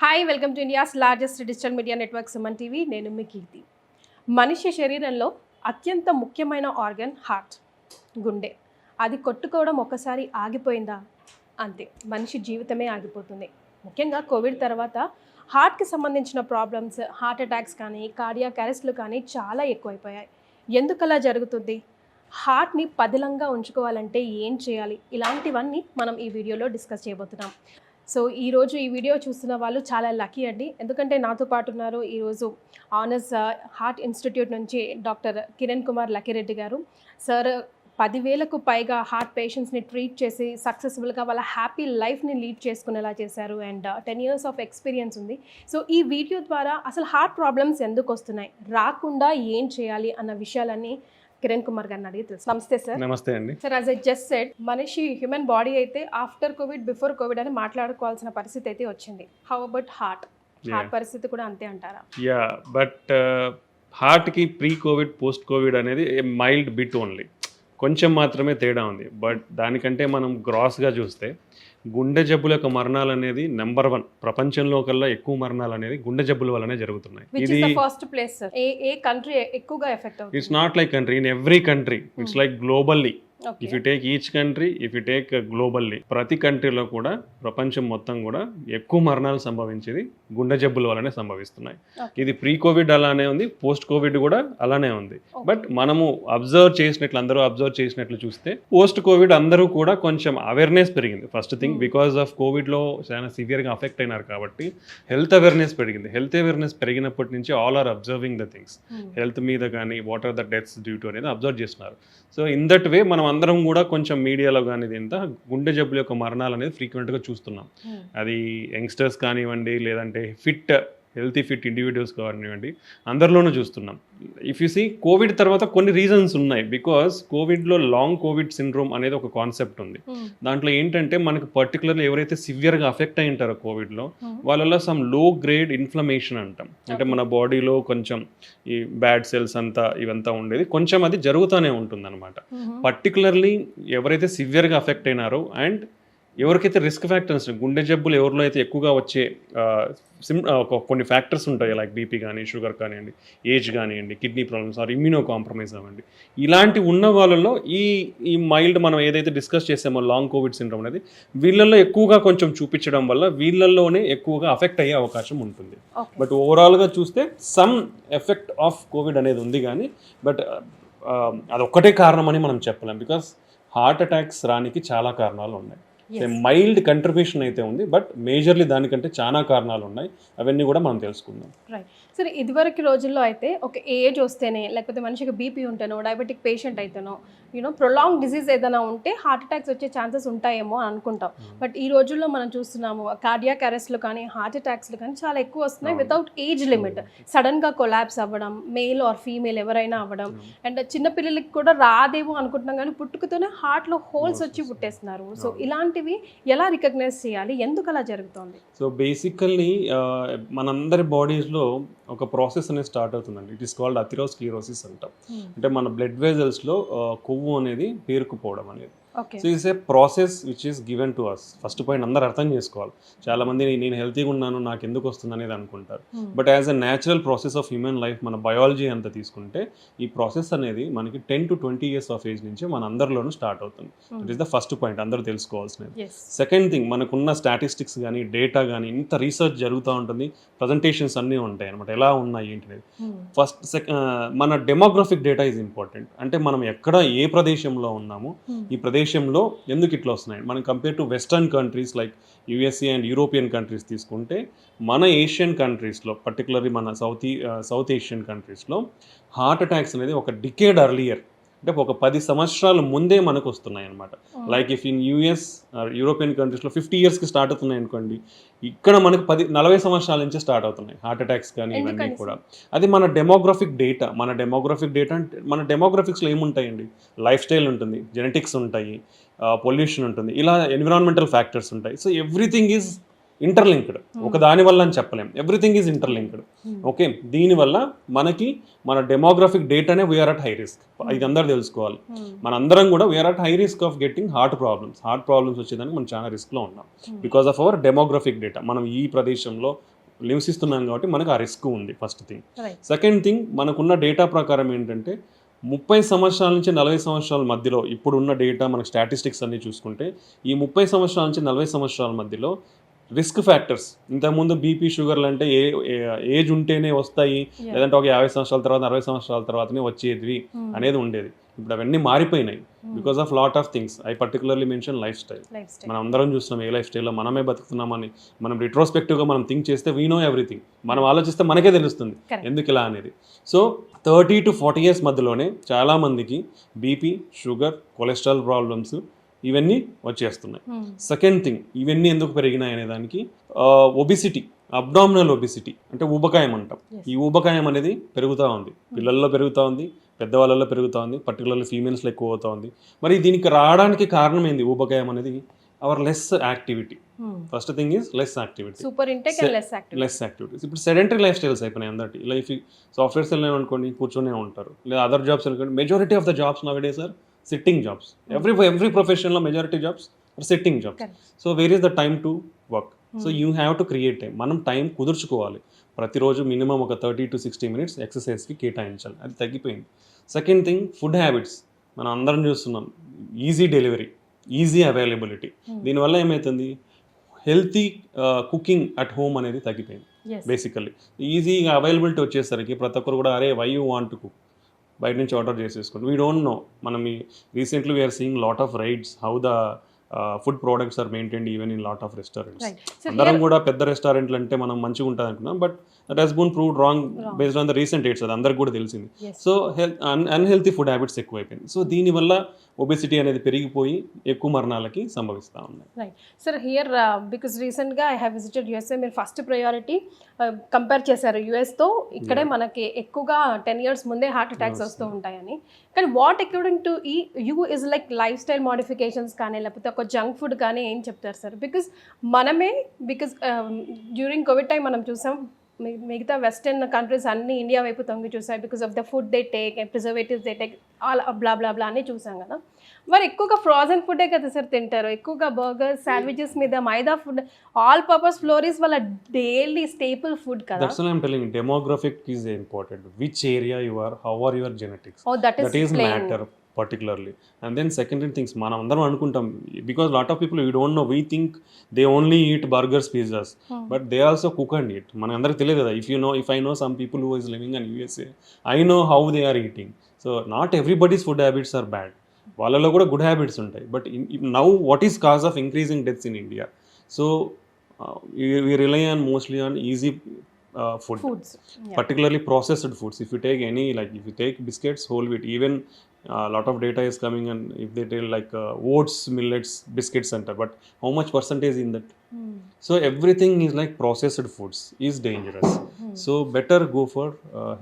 Hi welcome to India's largest digital media network Suman TV. నేను మీ కీర్తి. మనిషి శరీరంలో అత్యంత ముఖ్యమైన ఆర్గన్ హార్ట్, గుండె. అది కొట్టుకోవడం ఒక్కసారి ఆగిపోయిందా అంతే, మనిషి జీవితమే ఆగిపోతుంది. ముఖ్యంగా కోవిడ్ తర్వాత హార్ట్కి సంబంధించిన ప్రాబ్లమ్స్, హార్ట్ అటాక్స్ కానీ కార్డియాక్ అరెస్ట్లు కానీ చాలా ఎక్కువైపోయాయి. ఎందుకలా జరుగుతుంది? హార్ట్ని పదిలంగా ఉంచుకోవాలంటే ఏం చేయాలి? ఇలాంటివన్నీ మనం ఈ వీడియోలో డిస్కస్ చేయబోతున్నాం. సో ఈరోజు ఈ వీడియో చూస్తున్న వాళ్ళు చాలా లక్కీ అండి, ఎందుకంటే నాతో పాటు ఉన్నారు ఈరోజు ఆనర్స్ హార్ట్ ఇన్స్టిట్యూట్ నుంచి డాక్టర్ కిరణ్ కుమార్ లక్కిరెడ్డి గారు. సార్ 10,000కు పైగా హార్ట్ పేషెంట్స్ని ట్రీట్ చేసి సక్సెస్ఫుల్గా వాళ్ళ హ్యాపీ లైఫ్ని లీడ్ చేసుకునేలా చేశారు అండ్ 10 years ఆఫ్ ఎక్స్పీరియన్స్ ఉంది. సో ఈ వీడియో ద్వారా అసలు హార్ట్ ప్రాబ్లమ్స్ ఎందుకు వస్తున్నాయి, రాకుండా ఏం చేయాలి అన్న విషయాలన్నీ కిరణ్ కుమార్ గారిని అడిగి తెలుసు. నమస్తే సార్. నమస్తే అండి. Sir, as I just said, మనిషి హ్యూమన్ బాడీ అయితే ఆఫ్టర్ కోవిడ్ బిఫోర్ కోవిడ్ అని మాట్లాడుకోవాల్సిన పరిస్థితి అయితే వచ్చింది. హౌ అబౌట్ హార్ట్ పరిస్థితి కూడా అంతే అంటారా? యా, బట్ హార్ట్కి ప్రీ కోవిడ్ పోస్ట్ కోవిడ్ అనేది మైల్డ్ బిట్ ఓన్లీ, కొంచెం మాత్రమే తేడా ఉంది. బట్ దానికంటే మనం గ్రాస్గా చూస్తే గుండె జబ్బుల యొక్క మరణాలు అనేది నెంబర్ 1 ప్రపంచంలో కల్లా ఎక్కువ మరణాలు అనేది గుండె జబ్బుల వల్లనే జరుగుతున్నాయి. ఇది ఫస్ట్ ప్లేస్. ఏ కంట్రీ ఎక్కువగా ఎఫెక్ట్ అవుతుంది? It's not like country, in every country it's like globally. If you take each country, if you take globally, ప్రతి కంట్రీలో కూడా ప్రపంచం మొత్తం కూడా ఎక్కువ మరణాలు సంభవించేది గుండె జబ్బుల వల్లనే సంభవిస్తున్నాయి. ఇది ప్రీ కోవిడ్ అలానే ఉంది, పోస్ట్ కోవిడ్ కూడా అలానే ఉంది. బట్ మనము అందరూ అబ్జర్వ్ చేసినట్లు చూస్తే పోస్ట్ కోవిడ్ అందరూ కూడా కొంచెం అవేర్నెస్ పెరిగింది. ఫస్ట్ థింగ్, బికాస్ ఆఫ్ కోవిడ్లో చాలా సివియర్గా అఫెక్ట్ అయినారు కాబట్టి హెల్త్ అవేర్నెస్ పెరిగింది. హెల్త్ అవేర్నెస్ పెరిగినప్పటి నుంచి all are observing the things, health మీద కానీ what are the deaths due to అనేది అబ్జర్వ్ చేస్తున్నారు. సో ఇన్ దట్ వే మనం అందరం కూడా కొంచెం మీడియాలో కానీ ఇంత గుండె జబ్బుల యొక్క మరణాలు అనేది ఫ్రీక్వెంట్గా చూస్తున్నాం. అది యంగ్స్టర్స్ కానివ్వండి, లేదంటే హెల్తీ ఫిట్ ఇండివిజువల్స్ కానివ్వండి, అందరిలోనూ చూస్తున్నాం. ఇఫ్ యూ సీ కోవిడ్ తర్వాత కొన్ని రీజన్స్ ఉన్నాయి. బికాస్ కోవిడ్లో లాంగ్ కోవిడ్ సిండ్రోమ్ అనేది ఒక కాన్సెప్ట్ ఉంది. దాంట్లో ఏంటంటే మనకు పర్టికులర్లీ ఎవరైతే సివియర్గా అఫెక్ట్ అయి ఉంటారో కోవిడ్లో, వాళ్ళలో సమ్ లో గ్రేడ్ ఇన్ఫ్లమేషన్ అంటాం. అంటే మన బాడీలో కొంచెం ఈ బ్యాడ్ సెల్స్ అంతా ఇవంతా ఉండేది, కొంచెం అది జరుగుతూనే ఉంటుంది అనమాట. పర్టికులర్లీ ఎవరైతే సివియర్గా అఫెక్ట్ అయినారో అండ్ ఎవరికైతే రిస్క్ ఫ్యాక్టర్స్, గుండె జబ్బులు ఎవరిలో అయితే ఎక్కువగా వచ్చే కొన్ని ఫ్యాక్టర్స్ ఉంటాయి, లైక్ బీపీ కానీ, షుగర్ కానివ్వండి, ఏజ్ కానివ్వండి, kidney problems or immuno compromise అవ్వండి, ఇలాంటి ఉన్న వాళ్ళలో ఈ మైల్డ్ మనం ఏదైతే డిస్కస్ చేసామో లాంగ్ కోవిడ్ సిండ్రోమ్ అనేది వీళ్ళల్లో ఎక్కువగా కొంచెం చూపించడం వల్ల వీళ్ళల్లోనే ఎక్కువగా అఫెక్ట్ అయ్యే అవకాశం ఉంటుంది. బట్ ఓవరాల్గా చూస్తే సమ్ ఎఫెక్ట్ ఆఫ్ కోవిడ్ అనేది ఉంది కానీ, బట్ అదొక్కటే కారణం అని మనం చెప్పలేం. బికాస్ హార్ట్ అటాక్స్ రానికి చాలా కారణాలు ఉన్నాయి. మైల్డ్ కంట్రిబ్యూషన్ అయితే ఉంది, బట్ మేజర్లీ దానికంటే చాలా కారణాలు ఉన్నాయి. అవన్నీ కూడా మనం తెలుసుకుందాం. రైట్. సరే, ఇదివరకు రోజుల్లో అయితే ఒక ఏజ్ వస్తేనే, లేకపోతే మనిషికి బీపీ ఉంటేనో, డయాబెటిక్ పేషెంట్ అయితేనో, ప్రొలాంగ్ డిసీజ్ ఏదైనా ఉంటే హార్ట్ అటాక్స్ వచ్చే ఛాన్సెస్ ఉంటాయేమో అని అనుకుంటాం. బట్ ఈ రోజుల్లో మనం చూస్తున్నాము కార్డియాక్ అరెస్ట్లు కానీ హార్ట్ అటాక్స్లు కానీ చాలా ఎక్కువ వస్తున్నాయి వితౌట్ ఏజ్ లిమిట్. సడన్గా కొలాప్స్ అవ్వడం, మేల్ ఆర్ ఫీమేల్ ఎవరైనా అవ్వడం, అండ్ చిన్నపిల్లలకి కూడా రాదేమో అనుకుంటున్నాం కానీ పుట్టుకతోనే హార్ట్లో హోల్స్ వచ్చి పుట్టేస్తున్నారు. సో ఇలాంటివి ఎలా రికగ్నైజ్ చేయాలి, ఎందుకు అలా జరుగుతుంది? సో బేసికల్లీ మనందరి బాడీస్లో ఒక ప్రాసెస్ అనేది స్టార్ట్ అవుతుందండి. ఇట్ ఈస్ కాల్డ్ అథెరోస్క్లెరోసిస్ అంటాం. అంటే మన బ్లడ్ వెజల్స్లో కొవ్వు అనేది పేరుకుపోవడం అనేది. So it's a process which is given to us. First point అందరూ అర్థం చేసుకోవాలి. చాలామంది నేను హెల్తీగా ఉన్నాను, నాకు ఎందుకు వస్తుంది అనేది అనుకుంటారు. But as a natural process of human life, మన బయాలజీ అంతా తీసుకుంటే ఈ ప్రాసెస్ అనేది మనకి 10 to 20 years ఆఫ్ ఏజ్ నుంచి మన అందరిలోనూ స్టార్ట్ అవుతుంది. It is the first point అందరూ తెలుసుకోవాల్సినది. సెకండ్ థింగ్, మనకున్న స్టాటిస్టిక్స్ కానీ, డేటా కానీ, ఇంత రీసెర్చ్ జరుగుతూ ఉంటుంది, ప్రజెంటేషన్స్ అన్నీ ఉంటాయి అనమాట, ఎలా ఉన్నాయి ఏంటి. మన డెమోగ్రఫిక్ డేటా ఈజ్ ఇంపార్టెంట్. అంటే మనం ఎక్కడ ఏ ప్రదేశంలో ఉన్నామో, ఈ ప్రదేశంలో ఎందుకు ఇట్లా వస్తున్నాయి. మనం compare to western countries like USA and European countries తీసుకుంటే, మన ఏషియన్ కంట్రీస్లో పర్టికులర్లీ మన సౌత్ ఏషియన్ కంట్రీస్లో హార్ట్ అటాక్స్ అనేది ఒక డికేడ్ అర్లియర్, అంటే ఒక 10 సంవత్సరాల ముందే మనకు వస్తున్నాయి అనమాట. Like if in US European కంట్రీస్లో 50 yearsకి స్టార్ట్ అవుతున్నాయి అనుకోండి, ఇక్కడ మనకు 40 సంవత్సరాల నుంచి స్టార్ట్ అవుతున్నాయి హార్ట్ అటాక్స్ కానీ ఇవన్నీ కూడా. అది మన డెమోగ్రఫిక్ డేటా. అంటే మన డెమోగ్రఫిక్స్లో ఏముంటాయండి, లైఫ్ స్టైల్ ఉంటుంది, జెనెటిక్స్ ఉంటాయి, పొల్యూషన్ ఉంటుంది, ఇలా ఎన్విరాన్మెంటల్ ఫ్యాక్టర్స్ ఉంటాయి. So everything is interlinked. ఒక దాని వల్ల అని చెప్పలేం, ఎవ్రీథింగ్ ఈజ్ ఇంటర్లింక్డ్. ఓకే, దీనివల్ల మనకి మన డెమోగ్రఫిక్ డేటానే వీఆర్ అట్ హై రిస్క్. ఇది అందరూ తెలుసుకోవాలి. మనందరం కూడా we are at high risk of getting heart problems వచ్చేదానికి మనం చాలా రిస్క్లో ఉన్నాం because of our demographic data. మనం ఈ ప్రదేశంలో నివసిస్తున్నాం కాబట్టి మనకు ఆ రిస్క్ ఉంది first thing. Right. Second thing, మనకున్న డేటా ప్రకారం ఏంటంటే 30 సంవత్సరాల నుంచి 40 సంవత్సరాల మధ్యలో ఇప్పుడు ఉన్న డేటా మనకు స్టాటిస్టిక్స్ అన్ని చూసుకుంటే ఈ 30 సంవత్సరాల నుంచి 40 సంవత్సరాల మధ్యలో రిస్క్ ఫ్యాక్టర్స్, ఇంతకుముందు బీపీ షుగర్లు అంటే ఏజ్ ఉంటేనే వస్తాయి, లేదంటే ఒక 50 సంవత్సరాల తర్వాత 60 సంవత్సరాల తర్వాతనే వచ్చేది అనేది ఉండేది. ఇప్పుడు అవన్నీ మారిపోయినాయి because of lot of things. I particularly mention life style. మనం అందరం చూస్తున్నాం ఏ లైఫ్ స్టైల్లో మనమే బతుకుతున్నామని. మనం రిట్రోస్పెక్టివ్గా మనం థింక్ చేస్తే వీ నో ఎవ్రీథింగ్. మనం ఆలోచిస్తే మనకే తెలుస్తుంది ఎందుకు ఇలా అనేది. సో 30 to 40 years మధ్యలోనే చాలామందికి బీపీ, షుగర్, కొలెస్ట్రాల్ ప్రాబ్లమ్స్ ఇవన్నీ వచ్చేస్తున్నాయి. సెకండ్ థింగ్, ఇవన్నీ ఎందుకు పెరిగినాయి అనే దానికి ఒబిసిటీ, అబ్డామినల్ ఒబిసిటీ అంటే ఊబకాయం అంటాం. ఈ ఊబకాయం అనేది పెరుగుతూ ఉంది, పిల్లల్లో పెరుగుతూ ఉంది, పెద్దవాళ్ళలో పెరుగుతూ ఉంది, పర్టికులర్లీ ఫీమేల్స్లో ఎక్కువ అవుతూ ఉంది. మరి దీనికి రావడానికి కారణం ఏంది? ఊబకాయం అనేది our less activity. First thing is less activity, super intake and less activities. ఇప్పుడు సెడెంటరీ లైఫ్ స్టైల్స్ అయిపోయినాయి అందరికి. లైఫ్ సాఫ్ట్వేర్స్ వెళ్ళినా అనుకోండి కూర్చొనే ఉంటారు, లేదా అదర్ జాబ్స్ అనుకోండి. Majority of the jobs now days are sitting jobs. Every ప్రొఫెషన్లో majority jobs are sitting jobs. So where is the time to work? So you have to create time. మనం time కుదుర్చుకోవాలి. ప్రతిరోజు minimum ఒక 30 to 60 minutes ఎక్సర్సైజ్కి కేటాయించాలి. అది తగ్గిపోయింది. Second thing, food habits. మనం అందరం చూస్తున్నాం, ఈజీ డెలివరీ, ఈజీ అవైలబిలిటీ. దీనివల్ల ఏమవుతుంది, హెల్తీ కుకింగ్ అట్ హోమ్ అనేది తగ్గిపోయింది. బేసికల్లీ ఈజీగా అవైలబిలిటీ వచ్చేసరికి ప్రతి ఒక్కరు కూడా అరే why you want to cook, బయట నుంచి ఆర్డర్ చేసేసుకోండి. We don't know. మనం recently we are seeing lot of raids how the food products are maintained even in lot of restaurants. అందరం కూడా పెద్ద రెస్టారెంట్లు అంటే మనం మంచిగా ఉంటుంది అనుకున్నాం, but that has been proved wrong based on the recent dates. అది అందరికి కూడా తెలిసింది. సో అన్హెల్తీ ఫుడ్ హ్యాబిట్స్ ఎక్కువైపోయింది. సో దీనివల్ల ఒబెసిటీ అనేది పెరిగిపోయి ఎక్కువ మరణాలకి సంభవిస్తూ ఉన్నాయి. Right sir. హియర్ బికాస్ రీసెంట్గా ఐ హ్యావ్ విజిటెడ్ యూఎస్ఏ. మీరు ఫస్ట్ ప్రయారిటీ కంపేర్ చేశారు యూఎస్తో. ఇక్కడే మనకి ఎక్కువగా 10 years ముందే హార్ట్ అటాక్స్ వస్తూ ఉంటాయని. కానీ what according to you is like life style modifications కానీ లేకపోతే ఒక జంక్ ఫుడ్ కానీ ఏం చెప్తారు sir? Because during covid time మనం చూసాం, మిగతా వెస్టర్న్ కంట్రీస్ అన్ని ఇండియా వైపు తొంగి చూసాయి because of the food they take, preservatives they take, all blah blah blah అని చూసాం కదా. మరి ఎక్కువగా ఫ్రోజన్ ఫుడ్డే కదా సార్ తింటారు. ఎక్కువగా బర్గర్స్, శాండ్విచెస్ మీద maida food, all purpose flour is వాళ్ళ డైలీ స్టేపుల్ ఫుడ్ కదా. That's what I'm telling you. Demographic is important. Which area you are, how are your genetics. Oh, that is matter particularly. And then secondary things మనం అందరం అనుకుంటాం, because lot of people we don't know, we think they only eat burgers, pizzas, but they also cook and eat. మన అందరికి తెలియదు కదా. If I know some people who is living in USA, I know how they are eating. So not everybody's food habits are bad. వాళ్ళలో కూడా good habits ఉంటాయి. But now what is cause of increasing deaths in India? So we rely on mostly on easy foods, particularly processed foods. If you take any, like if you take biscuits, whole wheat, even a lot of data is coming, and if they tell like oats, millets, biscuits center, but how much percentage in that? So everything is like processed foods is dangerous. So better go for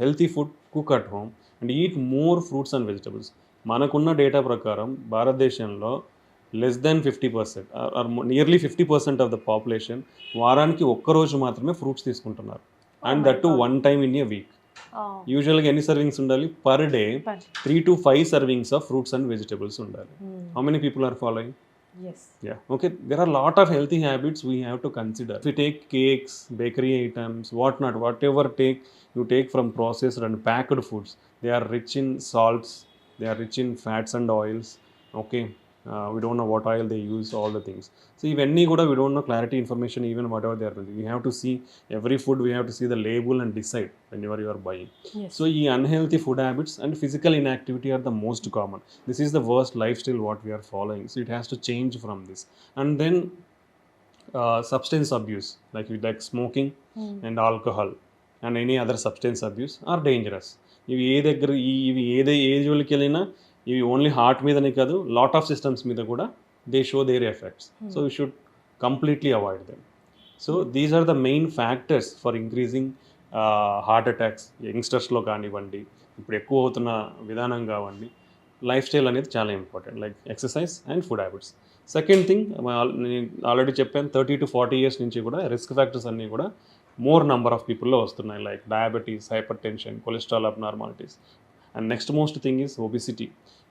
healthy food, cook at home and eat more fruits and vegetables. మనకున్న data ప్రకారం భారతదేశంలో less than 50% or nearly 50% of the population వారానికి ఒక్కరోజు మాత్రమే fruits తీసుకుంటున్నారు. And that to 1 time in a week. యూజువల్గా ఎన్ని servings ఉండాలి? Per day 3 to 5 servings of fruits and vegetables ఉండాలి. How many people are following? Yeah, okay, there are a lot of healthy habits we have to consider. If you take cakes, bakery items, whatever you take from processed and packed foods, they are rich in salts, they are rich in fats and oils. Okay, we don't know what oil they use, all the things. So ivanni kuda we don't know clarity information, even whatever they are building. We have to see every food, we have to see the label and decide whenever you are buying. So ee unhealthy food habits and physical inactivity are the most common. This is the worst lifestyle what we are following. So it has to change from this. And then substance abuse, like smoking and alcohol and any other substance abuse are dangerous. ఇవి ఏ జోలికి వెళ్ళినా ఇవి only heart మీదనే కాదు, lot of systems మీద కూడా they show their effects. So you should completely avoid them. So these are the main factors for increasing heart attacks. యంగ్స్టర్స్లో కానివ్వండి, ఇప్పుడు ఎక్కువ అవుతున్న విధానం కావండి, లైఫ్ స్టైల్ అనేది చాలా important, like exercise and food habits. Second thing, నేను ఆల్రెడీ చెప్పాను, 30 to 40 years నుంచి కూడా రిస్క్ ఫ్యాక్టర్స్ అన్నీ కూడా మోర్ నెంబర్ ఆఫ్ పీపుల్లో వస్తున్నాయి, like diabetes, hyper tension, cholesterol abnormalities. And next most thing is obesity.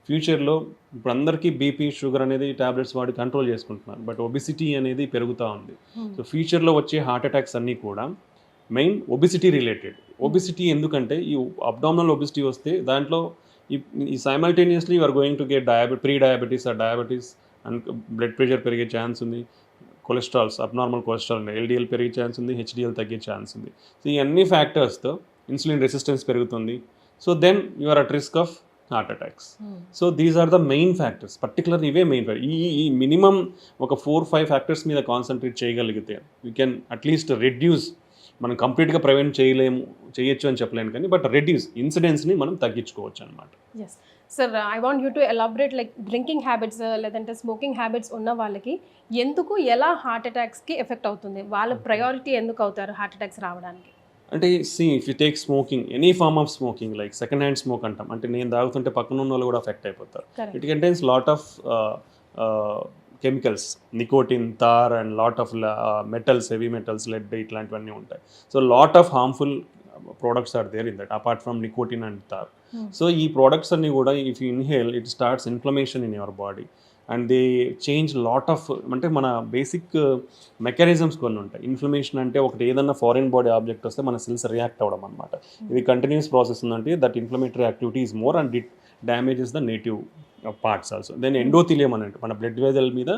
ఫ్యూచర్లో ఇప్పుడు అందరికీ బీపీ, షుగర్ అనేది ట్యాబ్లెట్స్ వాడి కంట్రోల్ చేసుకుంటున్నారు, బట్ ఒబిసిటీ అనేది పెరుగుతూ ఉంది. సో ఫ్యూచర్లో వచ్చే హార్ట్ అటాక్స్ అన్నీ కూడా మెయిన్ ఒబిసిటీ రిలేటెడ్. ఒబిసిటీ ఎందుకంటే ఈ అబ్డామినల్ ఒబిసిటీ వస్తే దాంట్లో ఈ simultaneously you are going to get prediabetes or diabetes and blood pressure పెరిగే ఛాన్స్ ఉంది, కొలెస్ట్రాల్స్ అబ్నార్మల్ కొలెస్ట్రాల్ ఎల్డిఎల్ పెరిగే ఛాన్స్ ఉంది, హెచ్డిఎల్ తగ్గే ఛాన్స్ ఉంది. సో ఈ అన్ని ఫ్యాక్టర్స్తో ఇన్సులిన్ రెసిస్టెన్స్ పెరుగుతుంది. So then you are at risk of heart attacks. So these are the main factors, particular ఇవే మెయిన్ ఫ్యాక్టర్. ఈ మినిమం ఒక 4-5 ఫ్యాక్టర్స్ మీద కాన్సన్ట్రేట్ చేయగలిగితే యూ కెన్ అట్లీస్ట్ రెడ్యూస్, మనం కంప్లీట్గా ప్రివెంట్ చేయొచ్చు అని చెప్పలేను కానీ బట్ రెడ్యూస్ ఇన్సిడెంట్స్ని మనం తగ్గించుకోవచ్చు అనమాట. Yes sir, I want you to elaborate like drinking habits లేదంటే స్మోకింగ్ హ్యాబిట్స్ ఉన్న వాళ్ళకి ఎందుకు ఎలా హార్ట్ అటాక్స్కి ఎఫెక్ట్ అవుతుంది, వాళ్ళ ప్రయారిటీ ఎందుకు అవుతారు హార్ట్ అటాక్స్ రావడానికి? అంటే if you take smoking, any form of smoking like second hand smoke అంటాం, అంటే నేను తాగుతుంటే పక్కన ఉన్న వాళ్ళు కూడా ఎఫెక్ట్ అయిపోతారు. It contains lot of chemicals, nicotine, tar and lot of metals, heavy metals, lead ఇట్లాంటివన్నీ ఉంటాయి. So lot of harmful products are there in that apart from nicotine and tar. So ఈ products అన్ని కూడా if you inhale it starts inflammation in your body and they change lot of, అంటే మన basic mechanisms కొన్ని ఉంటాయి. Inflammation అంటే ఒకటి ఏదన్నా ఫారిన్ బాడీ ఆబ్జెక్ట్ వస్తే మన సెల్స్ రియాక్ట్ అవ్వడం అనమాట. ఇది కంటిన్యూస్ ప్రాసెస్ ఉందంటే that inflammatory activity is more and it damages the native parts also. Then endothelium అనేది మన బ్లడ్ వెజల్ మీద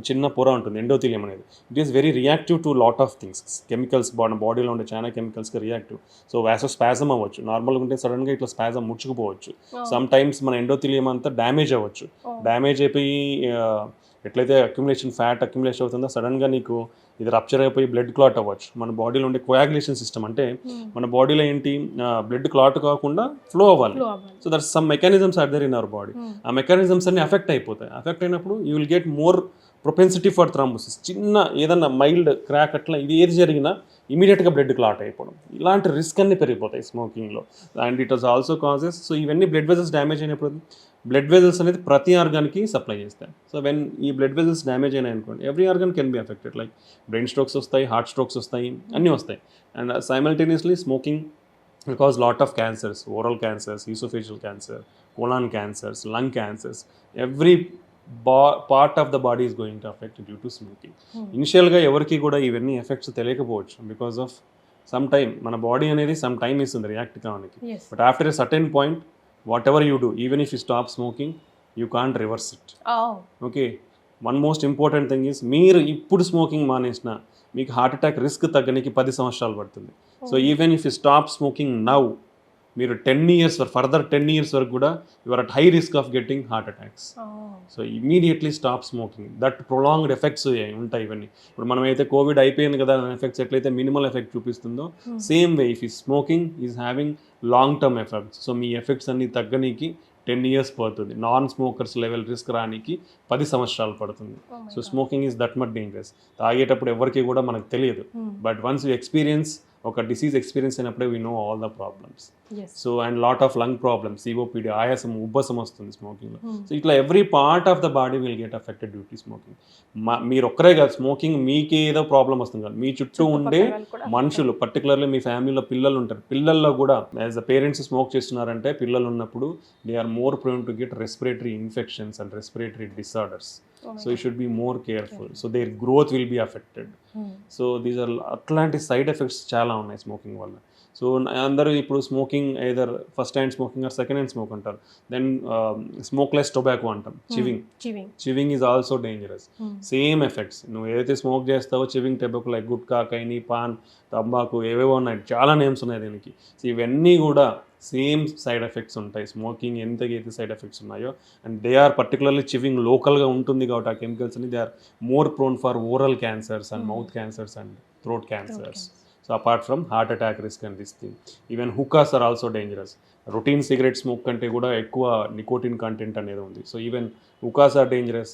చిన్న పొర ఉంటుంది, ఎండోథీలియం అనేది. It is very reactive to lot of things, chemicals, బాడీలో ఉండే చాలా కెమికల్స్కి రియాక్టివ్. సో వాసోస్పాజమ్ అవ్వచ్చు, నార్మల్గా ఉంటే సడన్గా ఇట్లా స్పాజమ్ ముచ్చుకుపోవచ్చు. సమ్ టైమ్స్ మన ఎండోథీలియం అంతా డ్యామేజ్ అవ్వచ్చు. డ్యామేజ్ అయిపోయి ఎట్లయితే ఫ్యాట్ అక్యుములేషన్ అవుతుందో సడన్గా నీకు ఇది రప్చర్ అయిపోయి బ్లడ్ క్లాట్ అవ్వచ్చు. మన బాడీలో ఉండే కోయాగులేషన్ సిస్టమ్, అంటే మన బాడీలో ఏంటి బ్లడ్ క్లాట్ కాకుండా ఫ్లో అవ్వాలి. So that's some mechanisms are there in our body. ఆ మెకానిజమ్స్ అన్ని ఎఫెక్ట్ అయిపోతాయి. ఎఫెక్ట్ అయినప్పుడు you will get more propensity for thrombosis. చిన్న ఏదన్నా మైల్డ్ క్రాక్ అట్లా ఇది ఏది జరిగినా ఇమీడియట్గా బ్లడ్ క్లాట్ అయిపోవడం, ఇలాంటి రిస్క్ అన్ని పెరిగిపోతాయి స్మోకింగ్లో. And it was also causes. So ఇవన్నీ బ్లడ్ వెజల్స్ డ్యామేజ్ అయినప్పుడు, బ్లడ్ వెజల్స్ అనేది ప్రతి ఆర్గాన్కి సప్లై చేస్తాయి. సో వెన్ ఈ బ్లడ్ వెజల్స్ డ్యామేజ్ అయినాయి అనుకోండి, every organ can be affected. Like brain strokes వస్తాయి, హార్ట్ స్ట్రోక్స్ వస్తాయి, అన్నీ వస్తాయి. And simultaneously smoking will cause lot of cancers, oral cancers, esophageal cancer, colon cancers, lung cancers. Every part of the body is going to affect due to smoking. ఇనిషియల్గా ఎవరికి కూడా ఇవన్నీ effects తెలియకపోవచ్చు because of some time. మన body అనేది some time ఇస్తుంది react కావడానికి. But after a certain point what ever you do, even if you stop smoking you can't reverse it. Okay, one most important thing is మీరు ఇప్పుడు smoking మానేసిన మీకు heart attack risk తగ్గడానికి 10 సంవత్సరాలు పడుతుంది. So even if you stop smoking now, మీరు 10 years further 10 years వరకు కూడా you are at high risk of getting heart attacks. So immediately stop smoking. That prolonged effects ఉంటాయి ఇవన్నీ. ఇప్పుడు మనం అయితే కోవిడ్ అయిపోయింది కదా, ఎఫెక్ట్స్ ఎట్లయితే మినిమల్ ఎఫెక్ట్ చూపిస్తుందో సేమ్ వే ఇఫ్ ఈ smoking is having long term effects. So మీ ఎఫెక్ట్స్ అన్ని తగ్గడానికి 10 years పడుతుంది. నాన్ స్మోకర్స్ లెవెల్ రిస్క్ రానికి 10 సంవత్సరాలు పడుతుంది. So smoking is that much dangerous. తాగేటప్పుడు ఎవరికి కూడా మనకు తెలియదు, బట్ వన్స్ యూ ఎక్స్పీరియన్స్, ఒక డిసీజ్ ఎక్స్పీరియన్స్ అయినప్పుడే we know all the problems. So and lot of lung problems, COPD, ఆయాసం, ఉబ్బసం వస్తుంది స్మోకింగ్లో. సో ఇట్లా every part of the body will get affected due to smoking. మీరు ఒక్కరే కాదు, స్మోకింగ్ మీకే ఏదో ప్రాబ్లం వస్తుంది కాదు, మీ చుట్టూ ఉండే మనుషులు, పర్టికులర్లీ మీ ఫ్యామిలీలో పిల్లలు ఉంటారు, పిల్లల్లో కూడా యాజ్ ద పేరెంట్స్ స్మోక్ చేస్తున్నారంటే పిల్లలు ఉన్నప్పుడు they are more prone to get respiratory infections and respiratory disorders. So you should be more careful. So their growth will be affected. So these are అట్లాంటి side effects చాలా ఉన్నాయి smoking వల్ల. So అందరూ ఇప్పుడు smoking either first hand smoking or second hand smoke అంటారు. Then smokeless tobacco అంటాం, chewing is also dangerous. Same effects. నువ్వు ఏదైతే స్మోక్ చేస్తావో chewing tobacco, like gutka, khaini, paan, తంబాకు, ఏవేవో ఉన్నాయి, చాలా నేమ్స్ ఉన్నాయి దీనికి. సో ఇవన్నీ కూడా సేమ్ సైడ్ ఎఫెక్ట్స్ ఉంటాయి. స్మోకింగ్ ఎంతకైతే సైడ్ ఎఫెక్ట్స్ ఉన్నాయో, and they are particularly chewing లోకల్గా ఉంటుంది కాబట్టి ఆ కెమికల్స్ అని they are more prone for oral cancers and mouth cancers and throat cancers. So apart from heart attack risk and this thing, even hookahs are also dangerous. Routine cigarette smoke కంటే కూడా ఎక్కువ nicotine content అనేది ఉంది. So even hookahs are dangerous.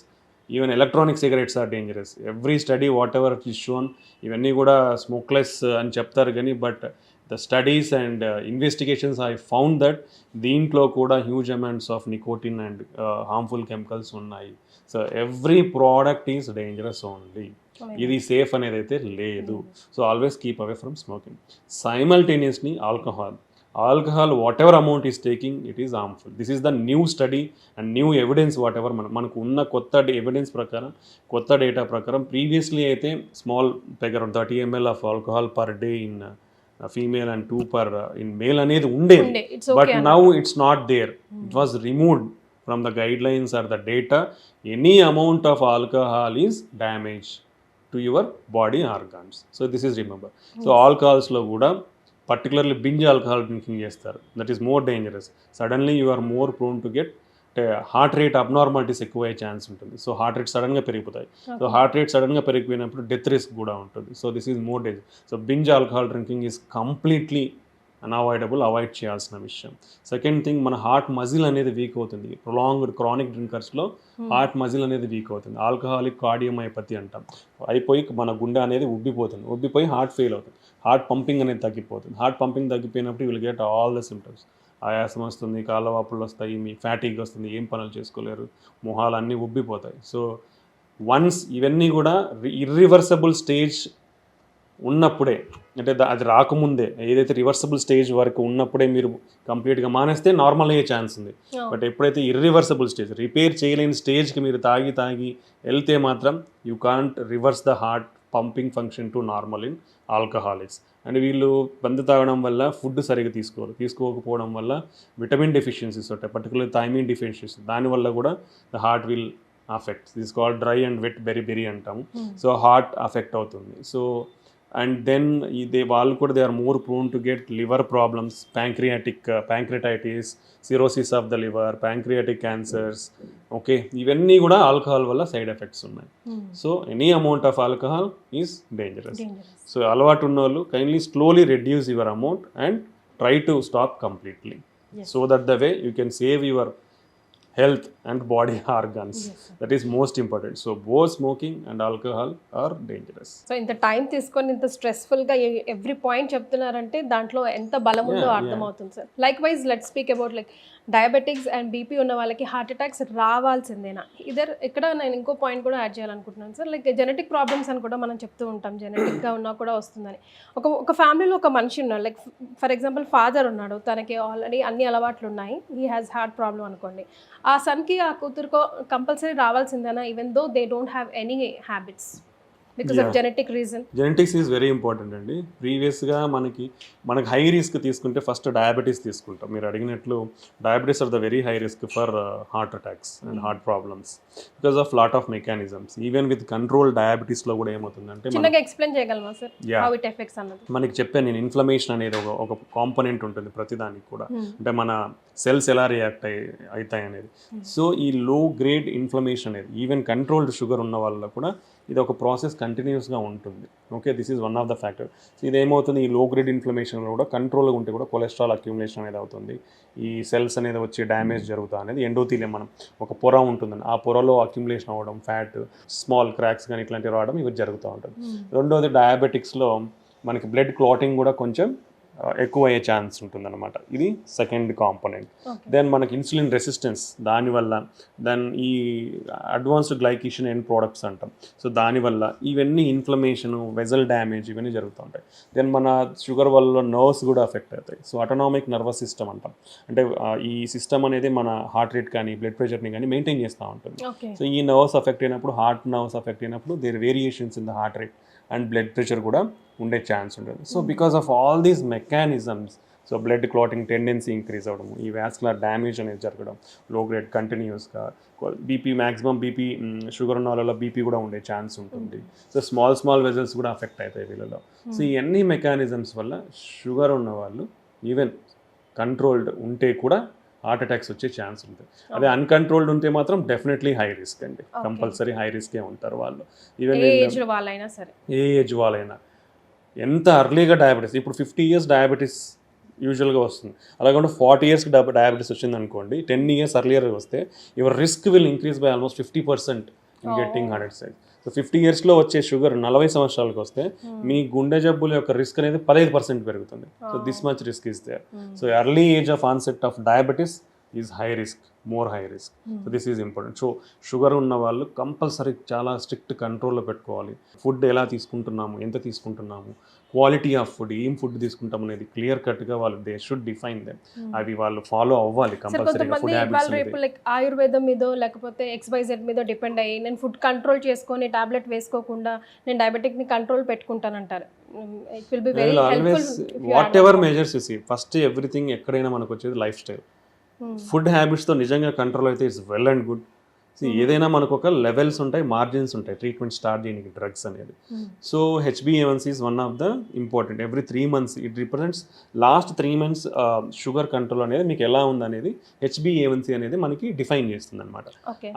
Even electronic cigarettes are dangerous. Every study whatever is shown, ఇవన్నీ కూడా smokeless అని చెప్తారు కానీ but the studies and investigations I found that దీంట్లో కూడా huge amounts of nicotine and harmful chemicals ఉన్నాయి. So every product is dangerous only. ఇది safe అనేది అయితే లేదు. So always keep away from smoking. Simultaneously alcohol whatever amount is taking, it is harmful. This is the new study and new evidence what ever మనకు ఉన్న కొత్త evidence ప్రకారం, కొత్త data ప్రకారం ప్రీవియస్లీ అయితే స్మాల్ దగ్గర 30 ml of alcohol per day in female and 2 per in male అనేది ఉండేది. It's okay But now it's not there. It was removed from the guidelines or the data. Any amount of alcohol is damage to your body organs. So this is remember. So alcohols లో కూడా particularly binge alcohol drinking చేస్తారు. That is more dangerous. Suddenly you are more prone to get heart rate abnormalities ఎక్కువ అయ్యే chance ఉంటుంది. So heart rate సడన్గా పెరిగిపోతాయి. So heart rate సడన్గా పెరిగిపోయినప్పుడు death risk కూడా ఉంటుంది. So this is more danger. So binge alcohol drinking is completely unavoidable, avoid చేయాల్సిన విషయం. సెకండ్ థింగ్, మన హార్ట్ మజిల్ అనేది వీక్ అవుతుంది. ప్రొలాంగ్డ్ క్రానిక్ డ్రింకర్స్లో హార్ట్ మజిల్ అనేది వీక్ అవుతుంది. ఆల్కహాలిక్ కార్డియోమైపతి అంటాం. అయిపోయి మన గుండె అనేది ఉబ్బిపోతుంది. ఉబ్బిపోయి హార్ట్ ఫెయిల్ అవుతుంది. హార్ట్ పంపింగ్ అనేది తగ్గిపోతుంది. హార్ట్ పంపింగ్ తగ్గిపోయినప్పుడు will get all the symptoms. ఆయాసం వస్తుంది, కాళ్ళవాపులు వస్తాయి, మీ ఫ్యాటిక్ వస్తుంది, ఏం పనులు చేసుకోలేరు, మొహాలు అన్నీ ఉబ్బిపోతాయి. సో వన్స్ ఇవన్నీ కూడా ఇర్రివర్సబుల్ స్టేజ్ ఉన్నప్పుడే, అంటే అది రాకముందే, ఏదైతే రివర్సబుల్ స్టేజ్ వరకు ఉన్నప్పుడే మీరు కంప్లీట్గా మానేస్తే నార్మల్ అయ్యే ఛాన్స్ ఉంది. బట్ ఎప్పుడైతే ఇర్రివర్సబుల్ స్టేజ్, రిపేర్ చేయలేని స్టేజ్కి మీరు తాగి వెళ్తే మాత్రం you can't reverse the heart pumping function to normal in alcoholics. And వీళ్ళు బంద్ తాగడం వల్ల ఫుడ్ సరిగ్గా తీసుకోకపోవడం వల్ల విటమిన్ డెఫిషియన్సీస్ ఉంటాయి, పర్టికులర్ థైమిన్ డెఫిషియన్సీ. దానివల్ల కూడా the heart will affect. This called dry and wet beri అంటాము. సో హార్ట్ అఫెక్ట్ అవుతుంది. సో అండ్ దెన్ వాళ్ళు కూడా they are more prone to get liver problems, pancreatitis, cirrhosis of the liver, pancreatic cancers. Okay, ఇవన్నీ కూడా alcohol వల్ల side effects ఉన్నాయి. So any amount of alcohol is dangerous. So అలవాటు ఉన్న వాళ్ళు kindly slowly reduce your amount and try to stop completely. So that the way you can save your health and body organs. That is most important. So both smoking and alcohol are dangerous. So ఇంత time తీసుకొని ఇంత స్ట్రెస్ఫుల్గా every point చెప్తున్నారంటే దాంట్లో ఎంత బలం ఉందో అర్థమవుతుంది sir. Like wise let speak about like diabetics and BP ఉన్న వాళ్ళకి హార్ట్ అటాక్స్ రావాల్సిందేనా? ఇక్కడ నేను ఇంకో పాయింట్ కూడా యాడ్ చేయాలనుకుంటున్నాను సార్. లైక్ జెనెటిక్ ప్రాబ్లమ్స్ అని కూడా మనం చెప్తూ ఉంటాం, జెనెటిక్గా ఉన్నా కూడా వస్తుందని. ఒక ఫ్యామిలీలో ఒక మనిషి ఉన్నాడు, లైక్ ఫర్ ఎగ్జాంపుల్ ఫాదర్ ఉన్నాడు, తనకి ఆల్రెడీ అన్ని అలవాట్లు ఉన్నాయి, హీ హ్యాస్ హార్ట్ ప్రాబ్లం అనుకోండి. ఆ సన్కి ఆ కూతురుకో కంపల్సరీ రావాల్సిందేనా, even though they don't have any habits because of genetic reason? Genetics is very important అండి. ప్రీవియస్గా మనకి హై రిస్క్ తీసుకుంటే ఫస్ట్ డయాబెటీస్ తీసుకుంటాం. మీరు అడిగినట్లు diabetes are the very high risk for heart attacks and heart problems because of lot of mechanisms. Even with control డయాబెటీస్లో కూడా ఏమవుతుందంటే, చిన్నగా ఎక్స్ప్లెయిన్ చేయగలమా సార్ హౌ ఇట్ ఎఫెక్ట్స్ అన్నది? మనకి చెప్పాను నేను, ఇన్ఫ్లమేషన్ అనేది ఒక కాంపోనెంట్ ఉంటుంది ప్రతిదానికి కూడా. అంటే మన సెల్స్ ఎలా రియాక్ట్ అవుతాయి అనేది. సో ఈ లో గ్రేడ్ ఇన్ఫ్లమేషన్ అనేది ఈవెన్ కంట్రోల్డ్ షుగర్ ఉన్న వాళ్ళలో కూడా ఇది ఒక ప్రాసెస్ కంటిన్యూస్గా ఉంటుంది. Okay, this is one of the factor. So ఇది ఏమవుతుంది, ఈ లో గ్రేడ్ ఇన్ఫ్లమేషన్లో కూడా కంట్రోల్గా ఉంటే కూడా కొలెస్ట్రాల్ అక్యూములేషన్ అనేది అవుతుంది. ఈ సెల్స్ అనేది వచ్చి డ్యామేజ్ జరుగుతా అనేది ఎండోథీలియం, మనం ఒక పొర ఉంటుందని ఆ పొరలో అక్యూములేషన్ అవ్వడం, ఫ్యాట్, స్మాల్ క్రాక్స్ కానీ ఇట్లాంటివి రావడం ఇవి జరుగుతూ ఉంటుంది. రెండోది డయాబెటిక్స్లో మనకి బ్లడ్ క్లాటింగ్ కూడా కొంచెం ఎక్కువ అయ్యే ఛాన్స్ ఉంటుందన్నమాట. ఇది సెకండ్ కాంపోనెంట్. దెన్ మనకి ఇన్సులిన్ రెసిస్టెన్స్ దానివల్ల, దెన్ ఈ అడ్వాన్స్డ్ గ్లైకేషన్ ఎండ్ ప్రోడక్ట్స్ అంటాం. సో దానివల్ల ఇవన్నీ ఇన్ఫ్లమేషన్, వెజల్ డ్యామేజ్ ఇవన్నీ జరుగుతూ ఉంటాయి. దెన్ మన షుగర్ వల్ల నర్వ్స్ కూడా ఎఫెక్ట్ అవుతాయి. సో అటోనామిక్ నర్వస్ సిస్టమ్ అంటాం. అంటే ఈ సిస్టమ్ అనేది మన హార్ట్ రేట్ కానీ బ్లడ్ ప్రెషర్ని కానీ మెయింటైన్ చేస్తూ ఉంటుంది. సో ఈ నర్వ్స్ ఎఫెక్ట్ అయినప్పుడు, హార్ట్ నర్వ్స్ ఎఫెక్ట్ అయినప్పుడు there variations in the heart rate and blood pressure కూడా ఉండే ఛాన్స్ ఉంటుంది. So because of all these mechanisms, so blood clotting tendency increase అవ్వడం, ఈ వాస్కులర్ డ్యామేజ్ అనేది జరగడం, లో గ్రేడ్ కంటిన్యూస్గా, బీపీ మ్యాక్సిమం బీపీ షుగర్ ఉన్న వాళ్ళలో బీపీ కూడా ఉండే ఛాన్స్ ఉంటుంది. సో స్మాల్ వెజల్స్ కూడా అఫెక్ట్ అవుతాయి వీళ్ళలో. సో ఈ అన్ని మెకానిజమ్స్ వల్ల షుగర్ ఉన్న వాళ్ళు ఈవెన్ కంట్రోల్డ్ ఉంటే కూడా హార్ట్ అటాక్స్ వచ్చే ఛాన్స్ ఉంటుంది. అదే అన్కంట్రోల్డ్ ఉంటే మాత్రం డెఫినెట్లీ హై రిస్క్ అండి, కంపల్సరీ హై రిస్కే ఉంటారు వాళ్ళు. ఈవెన్ ఏ ఏజ్ వాళ్ళైనా, ఎంత అర్లీగా డయాబెటీస్, ఇప్పుడు 50 years డయాబెటీస్ యూజువల్గా వస్తుంది, అలాగే 40 years డయాబెటీస్ వచ్చింది అనుకోండి, 10 years ఎర్లియర్ వస్తే your risk will increase by almost 50% in getting heart attack. So 50 yearsలో వచ్చే షుగర్ 40 సంవత్సరాలకు వస్తే మీ గుండె జబ్బుల యొక్క రిస్క్ అనేది 15% పెరుగుతుంది. So this much risk is there. So early age of onset of diabetes is high risk, more high risk. So this is important. So sugar ఉన్న వాళ్ళు కంపల్సరీ చాలా స్ట్రిక్ట్ కంట్రోల్లో పెట్టుకోవాలి. ఫుడ్ ఎలా తీసుకుంటున్నాము, ఎంత తీసుకుంటున్నాము, క్వాలిటీ ఆఫ్ ఫుడ్, ఏం ఫుడ్ తీసుకుంటాం అనేది క్లియర్ కట్గా వాళ్ళు దే షుడ్ డిఫైన్ దెమ్. అవి వాళ్ళు ఫాలో అవ్వాలి సార్ కంపల్సరీగా కొంతమంది ఫుడ్ ఇవాళ హ్యాబిట్స్ రేపు లైక్ ఆయుర్వేదం మీదో లేకపోతే ఎక్స్వైజెడ్ మీద డిపెండ్ అయ్యి నేను ఫుడ్ కంట్రోల్ చేసుకొని టాబ్లెట్ వేసుకోకుండా నేను డయాబెటిక్ని కంట్రోల్ పెట్టుకుంటానంటారు. It will be very always whatever measures you see, first everything ఎక్కడైనా మనకు వచ్చేది లైఫ్ స్టైల్. ఫుడ్ హ్యాబిట్స్తో నిజంగా కంట్రోల్ అయితే ఇట్స్ వెల్ అండ్ గుడ్. ఏదైనా మనకు ఒక లెవెల్స్ ఉంటాయి, మార్జిన్స్ ఉంటాయి ట్రీట్మెంట్ స్టార్ట్ చేయడానికి డ్రగ్స్ అనేది. So HbA1c is one of the important. Every 3 months it represents last 3 months sugar control అనేది మీకు ఎలా ఉందనేది HbA1c అనేది మనకి డిఫైన్ చేస్తుంది అనమాట.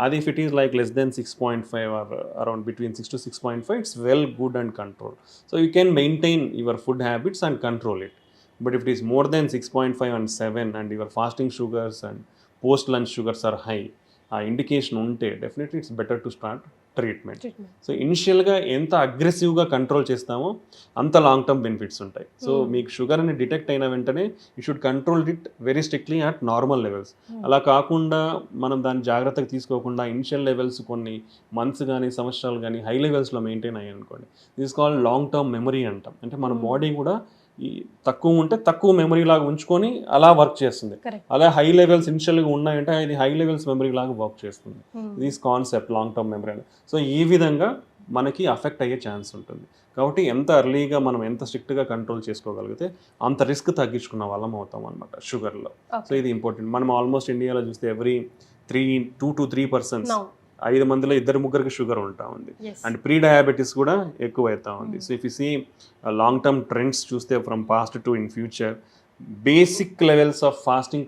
అది if it is like less than 6.5 or around between 6 to 6.5 it's well good and control. So you can maintain your food habits and control it. But if it is more than 6.5 and 7 and your fasting sugars and post lunch sugars are high, ఆ indication ఉంటే definitely it's better to start treatment. So ఇనిషియల్గా ఎంత అగ్రెసివ్గా control చేస్తామో అంత long term benefits ఉంటాయి. So మీకు sugar అని డిటెక్ట్ అయిన వెంటనే you should control it very strictly at normal levels. అలా కాకుండా మనం దాన్ని జాగ్రత్తగా తీసుకోకుండా ఇనిషియల్ లెవెల్స్ కొన్ని మంత్స్ కానీ సంవత్సరాలు కానీ హై లెవెల్స్లో మెయింటైన్ అయ్యాయి అనుకోండి, this called long term memory అంటాం. అంటే మన బాడీ కూడా ఈ తక్కువ ఉంటే తక్కువ మెమరీ లాగా ఉంచుకొని అలా వర్క్ చేస్తుంది. అలా హై లెవెల్స్ ఇనిషియల్గా ఉన్నాయంటే అది హై లెవెల్స్ మెమరీ లాగా వర్క్ చేస్తుంది. This concept long term memory అని. సో ఈ విధంగా మనకి అఫెక్ట్ అయ్యే ఛాన్స్ ఉంటుంది. కాబట్టి ఎంత ఎర్లీగా మనం ఎంత స్ట్రిక్ట్గా కంట్రోల్ చేసుకోగలిగితే అంత రిస్క్ తగ్గించుకున్న వాళ్ళం అవుతాం అనమాట షుగర్లో. సో ఇది ఇంపార్టెంట్. మనం ఆల్మోస్ట్ ఇండియాలో చూస్తే ఎవ్రీ 2 to 3% 5 మందిలో 2-3 షుగర్ ఉంటా ఉంది. అండ్ ప్రీ డయాబెటీస్ కూడా ఎక్కువ అవుతా ఉంది. So if you see long term trends చూస్తే from past to in future, basic levels of fasting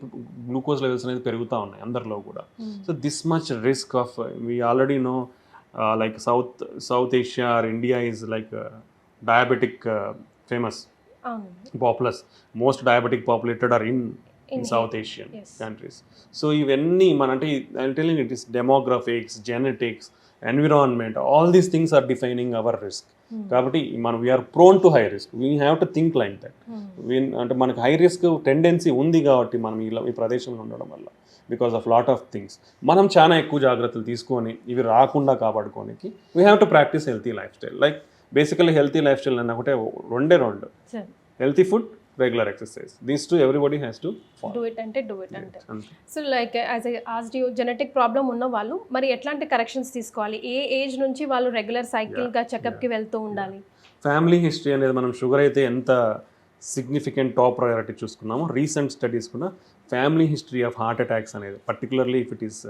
glucose levels అనేది పెరుగుతూ ఉన్నాయి అందరిలో కూడా. So this much risk of we already know like South Asia or India is like diabetic famous populous, most diabetic populated are in South Asian countries. So ఇవన్నీ మన అంటే I telling it is demographics, genetics, environment, all these things are defining hour risk. కాబట్టి మనం we're prone to high risk. We have to think like that. అంటే మనకు high risk tendency ఉంది కాబట్టి మనం ఈ ప్రదేశంలో ఉండడం వల్ల because of lot of things మనం చాలా ఎక్కువ జాగ్రత్తలు తీసుకొని ఇవి రాకుండా కాపాడుకోనికి we have to practice healthy lifestyle. Like basically healthy lifestyle అన్న ఒకటే రెండు healthy food, regular exercise. These two everybody has to do it అంటే. So like as I asked you, genetic problem ఉన్న వాళ్ళు మరి ఎట్లాంటి corrections తీసుకోవాలి? ఏ age నుంచి వాళ్ళు రెగ్యులర్ సైకిల్గా చెకప్కి వెళ్తూ ఉండాలి? ఫ్యామిలీ హిస్టరీ అనేది మనం షుగర్ అయితే ఎంత సిగ్నిఫికెంట్ టాప్ ప్రయారిటీ చూసుకున్నామో, రీసెంట్ స్టడీస్ కూడా family history of heart attacks అనేది particularly if it is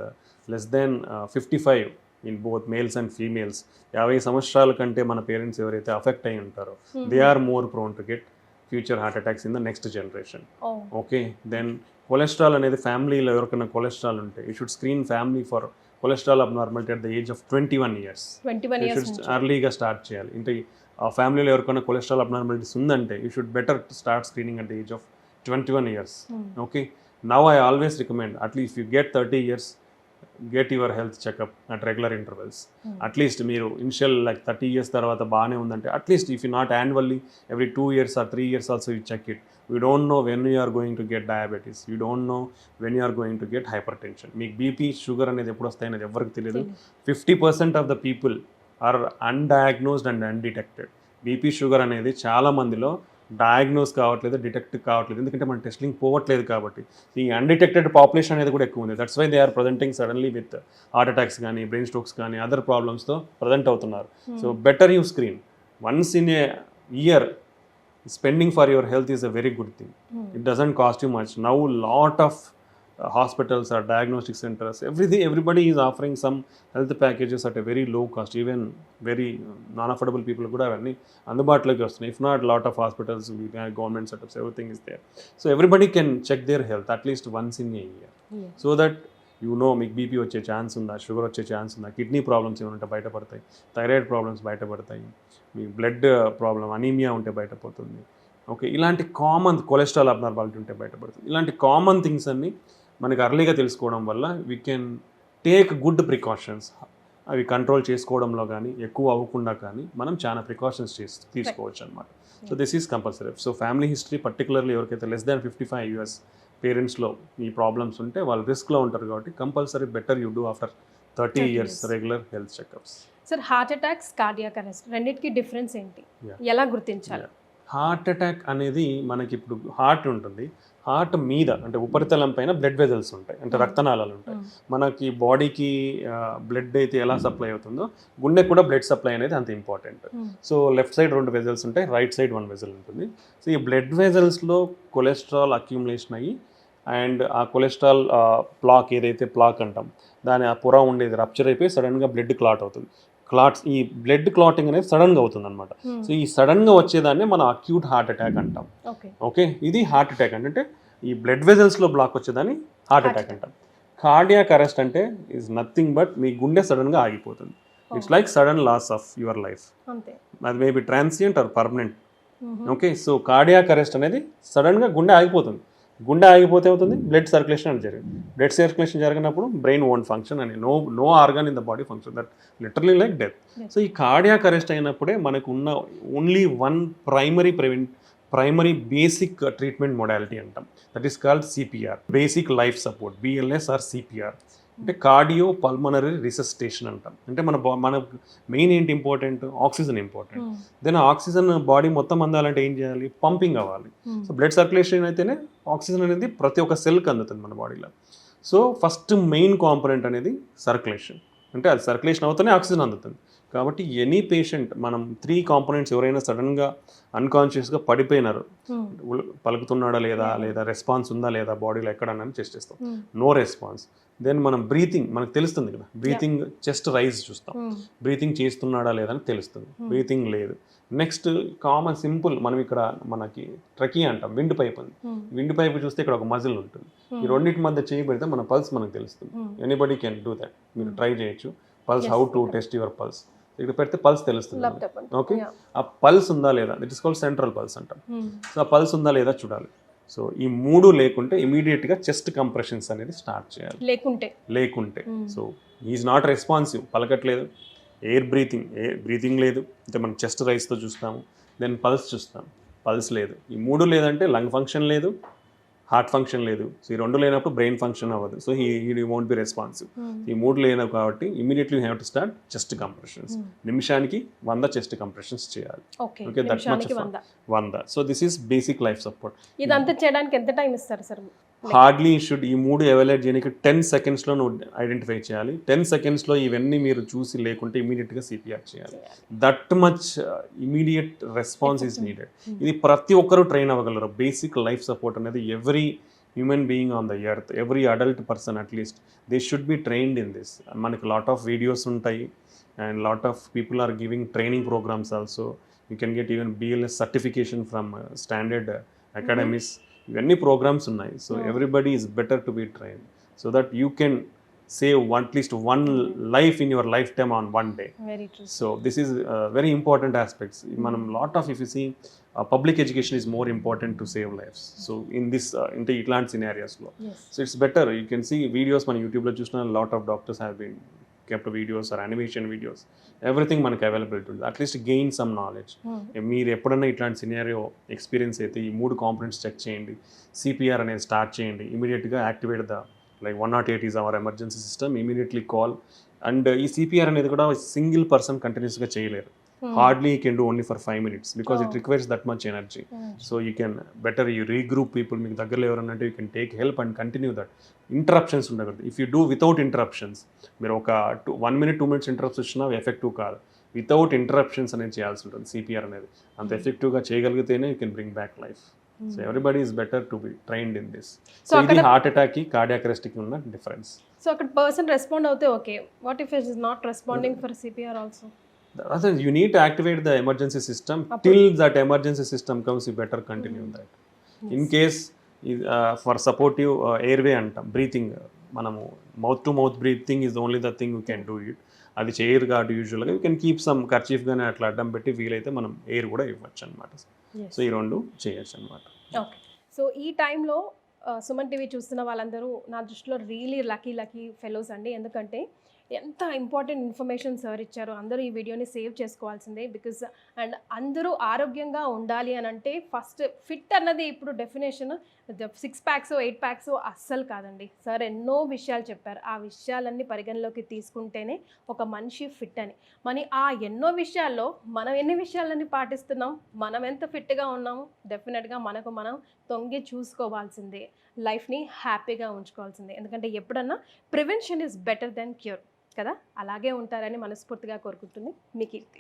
less than 55 in both males and females, 50 సంవత్సరాల కంటే మన పేరెంట్స్ ఎవరైతే అఫెక్ట్ అయి ఉంటారో they are more prone to get future heart attacks in the next generation. Okay, then cholesterol అనేది ఫ్యామిలీలో ఎవరికైనా కొలెస్ట్రాల్ ఉంటే you should screen family for cholesterol abnormality at the age of 21 years. You should ఎర్లీగా start చేయాలి. అంటే ఆ ఫ్యామిలీలో ఎవరికైనా కొలెస్ట్రాల్ అబ్నార్మాలిటీస్ ఉందంటే you should better start screening at the age of 21 years. Okay, now I always recommend at least if you get 30 years get your health checkup at regular intervals. At least మీరు initial like 30 years తర్వాత బాగానే ఉందంటే at least if you not annually every 2 years or 3 years also you check it. You don't know when you are going to get diabetes, you don't know when you are going to get hypertension. మీకు BP sugar అనేది ఎప్పుడు వస్తాయి అనేది ఎవరికి తెలియదు. 50% of the people are undiagnosed and undetected. BP sugar అనేది చాలా మందిలో డయాగ్నోస్ కావట్లేదు, డిటెక్ట్ కావట్లేదు, ఎందుకంటే మన టెస్టింగ్ పోవట్లేదు కాబట్టి. ఈ అన్డిటెక్టెడ్ పాపులేషన్ అనేది కూడా ఎక్కువ ఉంది. That's why they are presenting suddenly with heart attacks కానీ బ్రెయిన్ స్ట్రోక్స్ కానీ అదర్ ప్రాబ్లమ్స్తో ప్రజెంట్ అవుతున్నారు. So better you screen once in a year. Spending for your health is a very good thing. It doesn't cost you much. Now lot of hospitals or diagnostic centers, everybody is offering some health packages at a very low cost. Even very non-affordable people కూడా అవన్నీ అందుబాటులోకి వస్తున్నాయి. If not, lot of hospitals, government setups, everything is there. So everybody can check their health at least once in a year. So that you know మీకు BP వచ్చే chance ఉందా, sugar వచ్చే chance ఉందా, kidney problems ఏమైనా ఉంటే బయటపడతాయి, thyroid problems బయటపడతాయి, మీ blood problem anaemia ఉంటే బయటపోతుంది. ఓకే, ఇలాంటి కామన్ కొలెస్ట్రాల్ అబ్నార్మాలిటీ ఉంటే బయటపడుతుంది. ఇలాంటి కామన్ థింగ్స్ అన్నీ మనకి అర్లీగా తెలుసుకోవడం వల్ల we can take good precautions. అవి కంట్రోల్ చేసుకోవడంలో కానీ ఎక్కువ అవ్వకుండా కానీ మనం చాలా ప్రికాషన్స్ తీసుకోవచ్చు అనమాట. So this is compulsory. So family history particularly ఎవరికైతే less than 55 years పేరెంట్స్లో ఈ ప్రాబ్లమ్స్ ఉంటే వాళ్ళు రిస్క్లో ఉంటారు కాబట్టి compulsory better you do after 30 years regular health checkups. Sir, heart attacks, cardiac arrest రెండింటికి డిఫరెన్స్ ఏంటి, ఎలా గుర్తించాలి? హార్ట్ అటాక్ అనేది మనకి ఇప్పుడు హార్ట్ ఉంటుంది, హార్ట్ మీద అంటే ఉపరితలం పైన బ్లడ్ వెజల్స్ ఉంటాయి, అంటే రక్తనాళాలు ఉంటాయి. మనకి బాడీకి బ్లడ్ అయితే ఎలా సప్లై అవుతుందో గుండెకి కూడా బ్లడ్ సప్లై అనేది అంత important. So left side 2 vessels ఉంటాయి, రైట్ సైడ్ 1 వెజల్ ఉంటుంది. సో ఈ బ్లడ్ వెజల్స్లో కొలెస్ట్రాల్ అక్యుములేషన్ అయ్యి అండ్ ఆ కొలెస్ట్రాల్ ప్లాక్ ఏదైతే ప్లాక్ అంటాం దాని ఆ పొర ఉండేది రప్చర్ అయిపోయి సడన్గా బ్లడ్ క్లాట్ అవుతుంది. ఈ బ్లడ్ క్లాటింగ్ అనేది సడన్గా అవుతుంది అనమాట. సో ఈ సడన్గా వచ్చేదాన్ని మనం అక్యూట్ హార్ట్ అటాక్ అంటాం. ఓకే, ఇది హార్ట్ అటాక్ అంటే ఈ బ్లడ్ వెజల్స్లో బ్లాక్ వచ్చేదాన్ని హార్ట్ అటాక్ అంటాం. కార్డియాక్ అరెస్ట్ అంటే ఈజ్ నథింగ్ బట్ మీ గుండె సడన్గా ఆగిపోతుంది. It's like sudden loss of your life. అది maybe transient or permanent. Okay, so cardiac arrest అనేది సడన్గా గుండె ఆగిపోతుంది. గుండె ఆగిపోతే అవుతుంది బ్లడ్ సర్క్యులేషన్ అని జరిగింది. బ్లడ్ సర్క్యులేషన్ జరిగినప్పుడు బ్రెయిన్ ఓన్ ఫంక్షన్ అని no organ in the body function, that literally like death. So ఈ కార్డియాక్ అరెస్ట్ అయినప్పుడే మనకు ఉన్న only one primary basic treatment modality అంటాం, that is called CPR, basic life support, BLS or CPR. అంటే కార్డియో పల్మనరీ రిసస్టేషన్ అంటాం. అంటే మన మెయిన్ ఏంటి important, oxygen important. Then oxygen body మొత్తం అందాలంటే ఏం చేయాలి, పంపింగ్ అవ్వాలి. సో బ్లడ్ సర్క్యులేషన్ అయితేనే ఆక్సిజన్ అనేది ప్రతి ఒక్క సెల్కి అందుతుంది మన బాడీలో. సో ఫస్ట్ మెయిన్ కాంపోనెంట్ అనేది సర్క్యులేషన్, అంటే అది సర్క్యులేషన్ అవుతూనే ఆక్సిజన్ అందుతుంది. కాబట్టి ఎనీ పేషెంట్ మనం 3 కాంపోనెంట్స్ ఎవరైనా సడన్గా అన్కాన్షియస్గా పడిపోయినారు, పలుకుతున్నాడా లేదా రెస్పాన్స్ ఉందా లేదా బాడీలో ఎక్కడన్నా టెస్ట్ చేస్తాం, నో రెస్పాన్స్. దెన్ మనం బ్రీతింగ్ మనకు తెలుస్తుంది కదా, బ్రీతింగ్ చెస్ట్ రైజ్ చూస్తాం, బ్రీతింగ్ చేస్తున్నాడా లేదా అని తెలుస్తుంది, బ్రీతింగ్ లేదు. నెక్స్ట్ కామన్ సింపుల్ మనం ఇక్కడ మనకి ట్రకీ అంటాం, విండ్ పైప్ ఉంది. విండ్ పైప్ చూస్తే ఇక్కడ ఒక మజిల్ ఉంటుంది, ఈ రెండింటి మధ్య చేయి పెడితే మన పల్స్ మనకు తెలుస్తుంది. ఎనీబడీ కెన్ డూ దట్, మీరు ట్రై చేయొచ్చు. Pulse, how to test your pulse, ఇక్కడ పెడితే పల్స్ తెలుస్తుంది. ఓకే, ఆ పల్స్ ఉందా లేదా, that is called central pulse అంటాం. సో ఆ పల్స్ ఉందా లేదా చూడాలి. సో ఈ 3 లేకుంటే ఇమీడియట్గా చెస్ట్ కంప్రెషన్స్ అనేది స్టార్ట్ చేయాలి. లేకుంటే సో ఈజ్ నాట్ రెస్పాన్సివ్, పలకట్లేదు, బ్రీతింగ్ లేదు, అంటే మనం చెస్ట్ రైస్తో చూస్తాము. దెన్ పల్స్ చూస్తాం, పల్స్ లేదు. ఈ 3 లేదంటే లంగ్ ఫంక్షన్ లేదు, హార్ట్ ఫంక్షన్ లేదు. సో ఈ 2 లేనప్పుడు బ్రెయిన్ ఫంక్షన్ అవ్వదు. So he won't be responsive. ఈ 3 లేనవి కాబట్టి immediately you have to start chest compressions. నిమిషానికి 100 చెస్ట్ కంప్రెషన్స్ చేయాలి. Okay, that much 100. So this is basic life support. ఇదంతా చేయడానికి ఎంత టైం ఇస్తారు సార్? హార్డ్లీ షుడ్ ఈ 3 ఎవాల్యుయేట్ చేయడానికి 10 సెకండ్స్లో నువ్వు ఐడెంటిఫై చేయాలి. 10 సెకండ్స్లో ఇవన్నీ మీరు చూసి లేకుంటే ఇమీడియట్గా సిపిఆర్ చేయాలి. That much immediate response is needed. ఇది ప్రతి ఒక్కరూ ట్రైన్ అవ్వగలరు. బేసిక్ లైఫ్ సపోర్ట్ అనేది every human being on the earth, every adult person at least they should be trained in this. మనకి లాట్ ఆఫ్ వీడియోస్ ఉంటాయి and lot of people are giving training programmes also. You can get even BLS certification from standard academies. ఇవన్నీ programmes ఉన్నాయి. So everybody is better to be train so that you can save at least 1 life in your lifetime on 1 day. Very true. So this is very important aspects. Manam lot of, if you see, public education is more important to save lives. So in this into itlant scenarios lo, so it's better. You can see videos man YouTube lo chusna, lot of doctors have been kept videos or animation videos, everything మనకు available ఉంటుంది. At least gain some knowledge. మీరు ఎప్పుడన్నా ఇట్లాంటి scenario experience అయితే ఈ 3 components check చేయండి, CPR అనేది start చేయండి, ఇమీడియట్గా activate the like 108 is our emergency system, immediately call. And ఈ సిపిఆర్ అనేది కూడా సింగిల్ పర్సన్ కంటిన్యూస్గా చేయలేరు. Hardly you can do only for 5 minutes because it requires that much energy. So you can better you regroup people, మీకు దగ్గరలో ఎవరన్నా అంటే you can take help and continue that. Interruptions ఉండకూడదు. If you do without interruptions, మీరు ఒక 1 minute 2 minutes interrupts వచ్చినా effective కాదు. Without interruptions అనేది చేయాల్సి ఉంటుంది. సిపిఆర్ అనేది అంత ఎఫెక్టివ్గా చేయగలిగితేనే you can bring back life. So everybody is better to be trained in this. So ఇది హార్ట్ అటాక్కి కార్డియాక్ అరెస్ట్కి ఉన్న డిఫరెన్స్. సో అక్కడ పర్సన్ రెస్పాండ్ అవుతే okay, what if it is not responding for CPR also? You need to activate the emergency system. Till that emergency system comes, you better continue that. In case for supportive airway antam, breathing, manamu mouth to mouth breathing is only the thing you can do it. అది చేయరు కాబట్టి యూజువల్గా you can keep some kerchief కానీ అట్లా అడ్డం పెట్టి వీలైతే మనం ఎయిర్ కూడా ఇవ్వచ్చు అనమాట. సో ఈ 2 చేయొచ్చు అనమాట. ఓకే, సో ఈ టైంలో సుమన్ టీవీ చూస్తున్న వాళ్ళందరూ నా దృష్టిలో రియలీ లక్కీ ఫెలోస్ అండి. ఎందుకంటే ఎంత ఇంపార్టెంట్ ఇన్ఫర్మేషన్ సార్ ఇచ్చారు. అందరూ ఈ వీడియోని సేవ్ చేసుకోవాల్సిందే. బికాజ్ అండ్ అందరూ ఆరోగ్యంగా ఉండాలి అని అంటే ఫస్ట్ ఫిట్ అన్నది ఇప్పుడు డెఫినేషన్ 6 ప్యాక్స్ 8 ప్యాక్స్ అస్సలు కాదండి. సార్ ఎన్నో విషయాలు చెప్పారు. ఆ విషయాలన్నీ పరిగణలోకి తీసుకుంటేనే ఒక మనిషి ఫిట్ అని. మరి ఆ ఎన్నో విషయాల్లో మనం ఎన్ని విషయాలన్నీ పాటిస్తున్నాం, మనం ఎంత ఫిట్గా ఉన్నాము, డెఫినెట్గా మనకు మనం తొంగి చూసుకోవాల్సిందే. లైఫ్ని హ్యాపీగా ఉంచుకోవాల్సిందే. ఎందుకంటే ఎప్పుడన్నా prevention is better than cure కదా. అలాగే ఉంటారని మనస్ఫూర్తిగా కోరుకుంటుంది మీ కీర్తి.